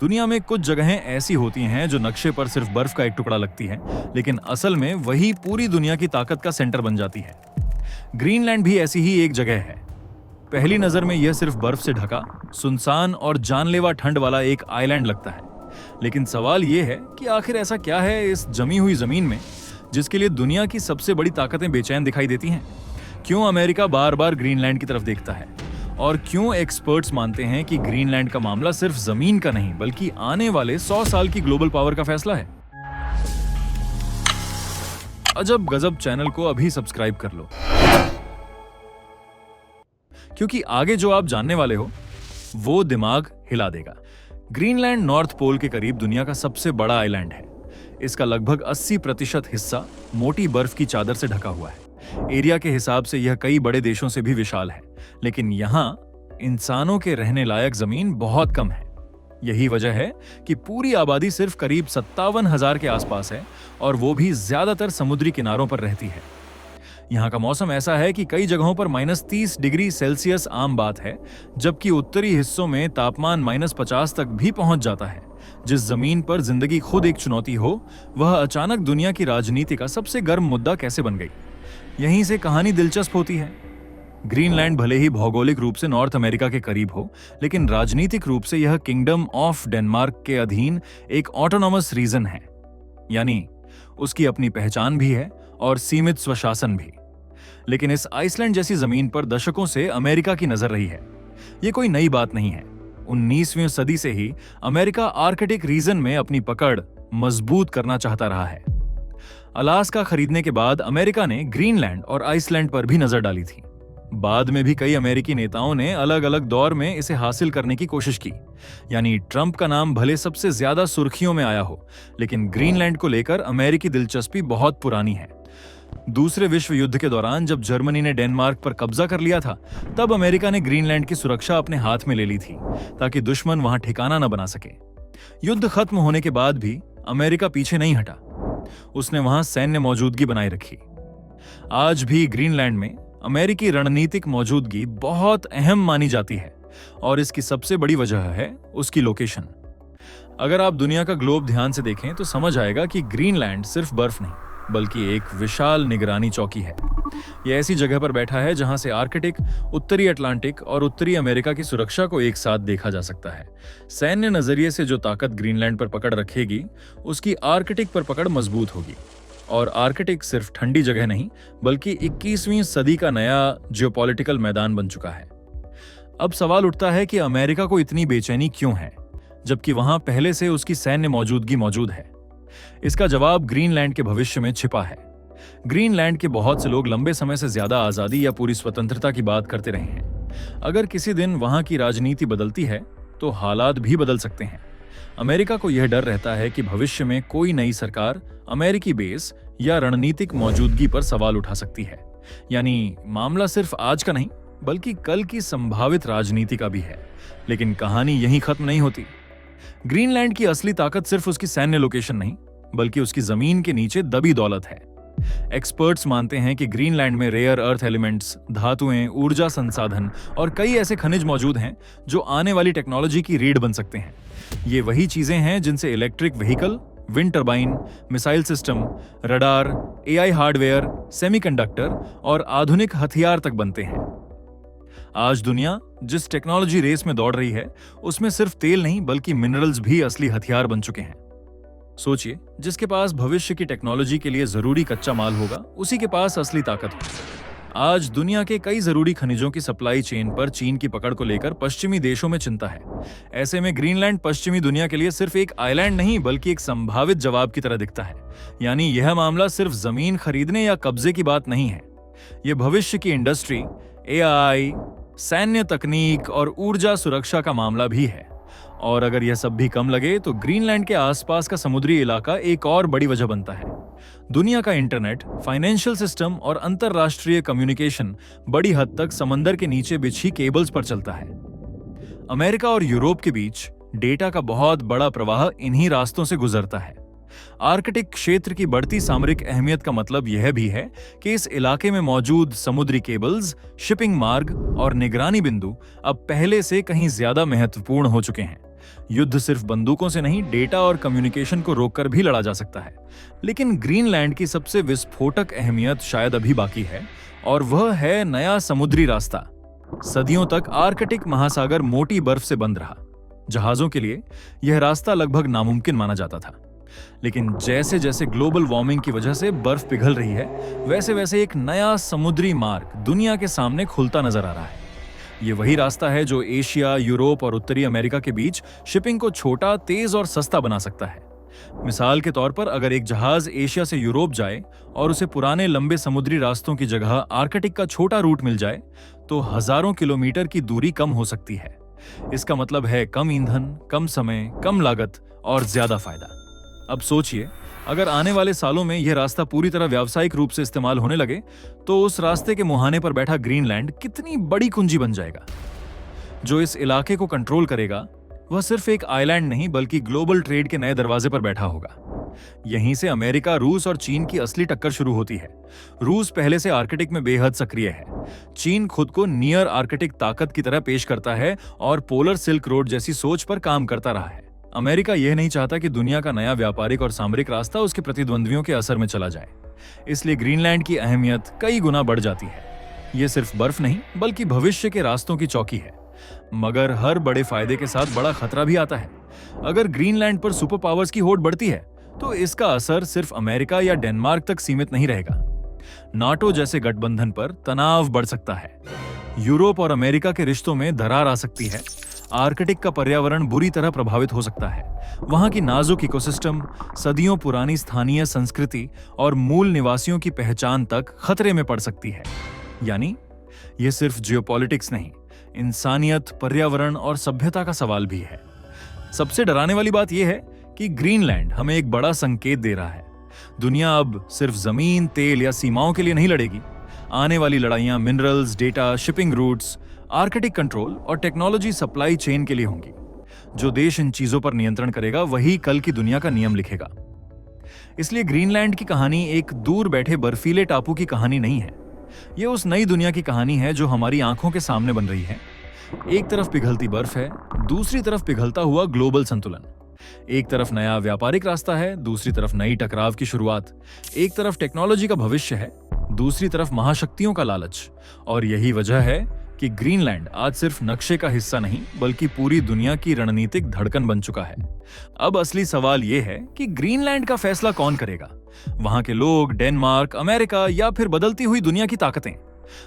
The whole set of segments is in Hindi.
दुनिया में कुछ जगहें ऐसी होती हैं जो नक्शे पर सिर्फ बर्फ का एक टुकड़ा लगती है, लेकिन असल में वही पूरी दुनिया की ताकत का सेंटर बन जाती है। ग्रीनलैंड भी ऐसी ही एक जगह है। पहली नजर में यह सिर्फ बर्फ से ढका, सुनसान और जानलेवा ठंड वाला एक आइलैंड लगता है। लेकिन सवाल यह है कि आखिर ऐसा क्या है इस जमी हुई जमीन में जिसके लिए दुनिया की सबसे बड़ी ताकतें बेचैन दिखाई देती हैं? क्यों अमेरिका बार बार ग्रीनलैंड की तरफ देखता है? और क्यों एक्सपर्ट्स मानते हैं कि ग्रीनलैंड का मामला सिर्फ जमीन का नहीं बल्कि आने वाले 100 साल की ग्लोबल पावर का फैसला है? अजब गजब चैनल को अभी सब्सक्राइब कर लो, क्योंकि आगे जो आप जानने वाले हो वो दिमाग हिला देगा। ग्रीनलैंड नॉर्थ पोल के करीब दुनिया का सबसे बड़ा आइलैंड है। इसका लगभग 80% हिस्सा मोटी बर्फ की चादर से ढका हुआ है। एरिया के हिसाब से यह कई बड़े देशों से भी विशाल है, लेकिन यहाँ इंसानों के रहने लायक जमीन बहुत कम है। यही वजह है कि पूरी आबादी सिर्फ करीब 57,000 के आसपास है, और वो भी ज्यादातर समुद्री किनारों पर रहती है। यहाँ का मौसम ऐसा है कि कई जगहों पर -30 डिग्री सेल्सियस आम बात है, जबकि उत्तरी हिस्सों में तापमान -50 तक भी पहुंच जाता है। जिस जमीन पर जिंदगी खुद एक चुनौती हो, वह अचानक दुनिया की राजनीति का सबसे गर्म मुद्दा कैसे बन गई? यहीं से कहानी दिलचस्प होती है। ग्रीनलैंड भले ही भौगोलिक रूप से नॉर्थ अमेरिका के करीब हो, लेकिन राजनीतिक रूप से यह किंगडम ऑफ डेनमार्क के अधीन एक ऑटोनॉमस रीजन है, यानी उसकी अपनी पहचान भी है और सीमित स्वशासन भी। लेकिन इस आइसलैंड जैसी जमीन पर दशकों से अमेरिका की नजर रही है। यह कोई नई बात नहीं है। 19वीं सदी से ही अमेरिका आर्कटिक रीजन में अपनी पकड़ मजबूत करना चाहता रहा है। अलास्का खरीदने के बाद अमेरिका ने ग्रीनलैंड और आइसलैंड पर भी नजर डाली थी। बाद में भी कई अमेरिकी नेताओं ने अलग अलग दौर में इसे हासिल करने की कोशिश की। यानी ट्रंप का नाम भले सबसे ज्यादा सुर्खियों में आया हो, लेकिन ग्रीनलैंड को लेकर अमेरिकी दिलचस्पी बहुत पुरानी है। दूसरे विश्व युद्ध के दौरान जब जर्मनी ने डेनमार्क पर कब्जा कर लिया था, तब अमेरिका ने ग्रीनलैंड की सुरक्षा अपने हाथ में ले ली थी, ताकि दुश्मन वहां ठिकाना न बना सके। युद्ध खत्म होने के बाद भी अमेरिका पीछे नहीं हटा। उसने वहां सैन्य मौजूदगी बनाए रखी। आज भी ग्रीनलैंड में अमेरिकी रणनीतिक मौजूदगी बहुत अहम मानी जाती है, और इसकी सबसे बड़ी वजह है उसकी लोकेशन। अगर आप दुनिया का ग्लोब ध्यान से देखें तो समझ आएगा कि ग्रीनलैंड सिर्फ बर्फ नहीं बल्कि एक विशाल निगरानी चौकी है। यह ऐसी जगह पर बैठा है जहां से आर्कटिक, उत्तरी अटलांटिक और उत्तरी अमेरिका की सुरक्षा को एक साथ देखा जा सकता है। सैन्य नजरिए से जो ताकत ग्रीनलैंड पर पकड़ रखेगी, उसकी आर्कटिक पर पकड़ मजबूत होगी। और आर्कटिक सिर्फ ठंडी जगह नहीं बल्कि 21वीं सदी का नया जियोपॉलिटिकल मैदान बन चुका है। अब सवाल उठता है कि अमेरिका को इतनी बेचैनी क्यों है, जबकि वहां पहले से उसकी सैन्य मौजूदगी मौजूद है? इसका जवाब ग्रीनलैंड के भविष्य में छिपा है। ग्रीनलैंड के बहुत से लोग लंबे समय से ज्यादा आजादी या पूरी स्वतंत्रता की बात करते रहे हैं। अगर किसी दिन वहां की राजनीति बदलती है तो हालात भी बदल सकते हैं। अमेरिका को यह डर रहता है कि भविष्य में कोई नई सरकार अमेरिकी बेस या रणनीतिक मौजूदगी पर सवाल उठा सकती है। यानी मामला सिर्फ आज का नहीं बल्कि कल की संभावित राजनीति का भी है। लेकिन कहानी यहीं खत्म नहीं होती। ग्रीनलैंड की असली ताकत सिर्फ उसकी सैन्य लोकेशन नहीं बल्कि उसकी जमीन के नीचे दबी दौलत है। एक्सपर्ट्स मानते हैं कि ग्रीनलैंड में रेयर अर्थ एलिमेंट्स, धातुएं, ऊर्जा संसाधन और कई ऐसे खनिज मौजूद हैं जो आने वाली टेक्नोलॉजी की रीढ़ बन सकते हैं। ये वही चीजें हैं जिनसे electric vehicle, wind turbine, missile system, radar, AI hardware, semiconductor और आधुनिक हथियार तक बनते हैं। आज दुनिया जिस टेक्नोलॉजी रेस में दौड़ रही है, उसमें सिर्फ तेल नहीं बल्कि मिनरल्स भी असली हथियार बन चुके हैं। सोचिए, जिसके पास भविष्य की टेक्नोलॉजी के लिए जरूरी कच्चा माल होगा, उसी के पास असली ताकत होगी। आज दुनिया के कई जरूरी खनिजों की सप्लाई चेन पर चीन की पकड़ को लेकर पश्चिमी देशों में चिंता है। ऐसे में ग्रीनलैंड पश्चिमी दुनिया के लिए सिर्फ एक आइलैंड नहीं बल्कि एक संभावित जवाब की तरह दिखता है। यानी यह मामला सिर्फ जमीन खरीदने या कब्जे की बात नहीं है। यह भविष्य की इंडस्ट्री, एआई, सैन्य तकनीक और ऊर्जा सुरक्षा का मामला भी है। और अगर यह सब भी कम लगे तो ग्रीनलैंड के आसपास का समुद्री इलाका एक और बड़ी वजह बनता है। दुनिया का इंटरनेट, फाइनेंशियल सिस्टम और अंतरराष्ट्रीय कम्युनिकेशन बड़ी हद तक समंदर के नीचे बिछी केबल्स पर चलता है। अमेरिका और यूरोप के बीच डेटा का बहुत बड़ा प्रवाह इन्हीं रास्तों से गुजरता है। आर्कटिक क्षेत्र की बढ़ती सामरिक अहमियत का मतलब यह भी है कि इस इलाके में मौजूद समुद्री केबल्स, शिपिंग मार्ग और निगरानी बिंदु अब पहले से कहीं ज्यादा महत्वपूर्ण हो चुके हैं। युद्ध सिर्फ बंदूकों से नहीं, डेटा और कम्युनिकेशन को रोककर भी लड़ा जा सकता है। लेकिन ग्रीनलैंड की सबसे विस्फोटक अहमियत शायद अभी बाकी है, और वह है नया समुद्री रास्ता। सदियों तक आर्कटिक महासागर मोटी बर्फ से बंद रहा। जहाजों के लिए यह रास्ता लगभग नामुमकिन माना जाता था। लेकिन जैसे जैसे ग्लोबल वार्मिंग की वजह से बर्फ पिघल रही है, वैसे वैसे एक नया समुद्री मार्ग दुनिया के सामने खुलता नजर आ रहा है। ये वही रास्ता है जो एशिया, यूरोप और उत्तरी अमेरिका के बीच शिपिंग को छोटा, तेज और सस्ता बना सकता है। मिसाल के तौर पर, अगर एक जहाज एशिया से यूरोप जाए और उसे पुराने लंबे समुद्री रास्तों की जगह आर्कटिक का छोटा रूट मिल जाए, तो हजारों किलोमीटर की दूरी कम हो सकती है। इसका मतलब है कम ईंधन, कम समय, कम लागत और ज्यादा फायदा। अब सोचिए, अगर आने वाले सालों में यह रास्ता पूरी तरह व्यावसायिक रूप से इस्तेमाल होने लगे, तो उस रास्ते के मुहाने पर बैठा ग्रीनलैंड कितनी बड़ी कुंजी बन जाएगा। जो इस इलाके को कंट्रोल करेगा, वह सिर्फ एक आइलैंड नहीं बल्कि ग्लोबल ट्रेड के नए दरवाजे पर बैठा होगा। यहीं से अमेरिका, रूस और चीन की असली टक्कर शुरू होती है। रूस पहले से आर्कटिक में बेहद सक्रिय है। चीन खुद को नियर आर्कटिक ताकत की तरह पेश करता है और पोलर सिल्क रोड जैसी सोच पर काम करता रहा है। अमेरिका यह नहीं चाहता कि दुनिया का नया व्यापारिक और सामरिक रास्ता उसके प्रतिद्वंद्वियों के असर में चला जाए। इसलिए ग्रीनलैंड की अहमियत कई गुना बढ़ जाती है। यह सिर्फ बर्फ नहीं बल्कि भविष्य के रास्तों की चौकी है। मगर हर बड़े फायदे के साथ बड़ा खतरा भी आता है। अगर ग्रीनलैंड पर सुपर पावर्स की होड़ बढ़ती है, तो इसका असर सिर्फ अमेरिका या डेनमार्क तक सीमित नहीं रहेगा। नाटो जैसे गठबंधन पर तनाव बढ़ सकता है। यूरोप और अमेरिका के रिश्तों में दरार आ सकती है। आर्कटिक का पर्यावरण बुरी तरह प्रभावित हो सकता है। वहां की नाजुक इकोसिस्टम, सदियों पुरानी स्थानीय संस्कृति और मूल निवासियों की पहचान तक खतरे में पड़ सकती है। यानी यह सिर्फ जियोपॉलिटिक्स नहीं, इंसानियत, पर्यावरण और सभ्यता का सवाल भी है। सबसे डराने वाली बात यह है कि ग्रीनलैंड हमें एक बड़ा संकेत दे रहा है। दुनिया अब सिर्फ जमीन, तेल या सीमाओं के लिए नहीं लड़ेगी। आने वाली लड़ाइयां minerals, data, shipping routes, Arctic control और टेक्नोलॉजी सप्लाई चेन के लिए होंगी। जो देश इन चीजों पर नियंत्रण करेगा, वही कल की दुनिया का नियम लिखेगा। इसलिए ग्रीनलैंड की कहानी एक दूर बैठे बर्फीले टापू की कहानी नहीं है। यह उस नई दुनिया की कहानी है जो हमारी आंखों के सामने बन रही है। एक तरफ पिघलती बर्फ है, दूसरी तरफ पिघलता हुआ ग्लोबल संतुलन। एक तरफ नया व्यापारिक रास्ता है, दूसरी तरफ नई टकराव की शुरुआत। एक तरफ टेक्नोलॉजी का भविष्य है, दूसरी तरफ महाशक्तियों का लालच। और यही वजह है कि ग्रीनलैंड आज सिर्फ नक्शे का हिस्सा नहीं बल्कि पूरी दुनिया की रणनीतिक धड़कन बन चुका है। अब असली सवाल यह है कि ग्रीनलैंड का फैसला कौन करेगा? वहां के लोग, डेनमार्क, अमेरिका या फिर बदलती हुई दुनिया की ताकतें?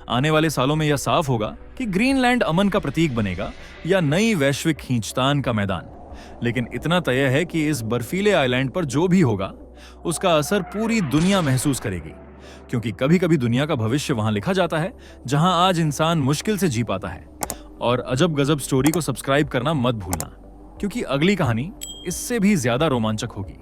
आने वाले सालों में यह साफ होगा कि ग्रीनलैंड अमन का प्रतीक बनेगा या नई वैश्विक खींचतान का मैदान। लेकिन इतना तय है कि इस बर्फीले आइलैंड पर जो भी होगा, उसका असर पूरी दुनिया महसूस करेगी। क्योंकि कभी कभी दुनिया का भविष्य वहां लिखा जाता है जहां आज इंसान मुश्किल से जी पाता है। और अजब गजब स्टोरी को सब्सक्राइब करना मत भूलना, क्योंकि अगली कहानी इससे भी ज्यादा रोमांचक होगी।